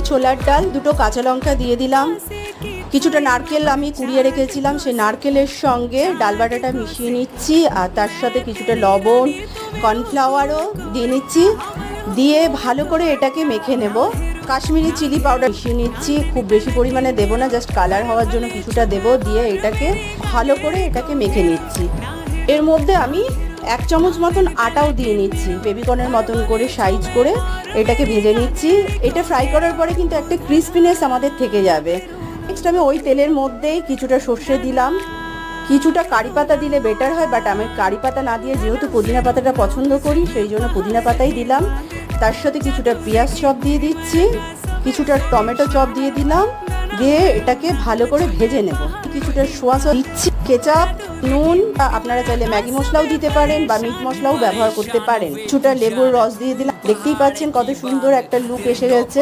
ছোলার ডাল, দুটো কাঁচা লঙ্কা দিয়ে দিলাম, কিছুটা নারকেল আমি কুড়িয়ে রেখেছিলাম, সেই নারকেলের সঙ্গে ডাল বাটাটা মিশিয়ে নিচ্ছি, আর তার সাথে কিছুটা লবণ, কর্নফ্লাওয়ারও দিয়ে নিচ্ছি, দিয়ে ভালো করে এটাকে মেখে নেব। কাশ্মীরি চিলি পাউডার মিশিয়ে নিচ্ছি, খুব বেশি পরিমাণে দেবো না, জাস্ট কালার হওয়ার জন্য কিছুটা দেবো, দিয়ে এটাকে ভালো করে এটাকে মেখে নিচ্ছি। এর মধ্যে আমি 1 চামচ মতন আটাও দিয়ে নিচ্ছি, বেবিকর্নের মতন করে সাইজ করে এটাকে ভেজে নিচ্ছি। এটা ফ্রাই করার পরে কিন্তু একটা ক্রিস্পিনেস আমাদের থেকে যাবে। নেক্সট আমি ওই তেলের মধ্যেই কিছুটা সর্ষে দিলাম, কিছুটা কারি পাতা দিলে বেটার হয়, বাট আমি কারি পাতা না দিয়ে যেহেতু পুদিনা পাতাটা পছন্দ করি সেই জন্য পুদিনা পাতাই দিলাম। তার সাথে কিছুটা পেঁয়াজ চপ দিয়ে দিচ্ছি, কিছুটা টমেটো চপ দিয়ে দিলাম, দিয়ে এটাকে ভালো করে ভেজে নেব। কিছুটা সোয়া সস দিচ্ছি, কেচাপ, নুন, আপনারা চাইলে ম্যাগি মশলাও দিতে পারেন বা মিট মশলাও ব্যবহার করতে পারেন। কিছুটা লেবুর রস দিয়ে দিলাম। দেখতেই পাচ্ছেন কত সুন্দর একটা লুক এসে গেছে।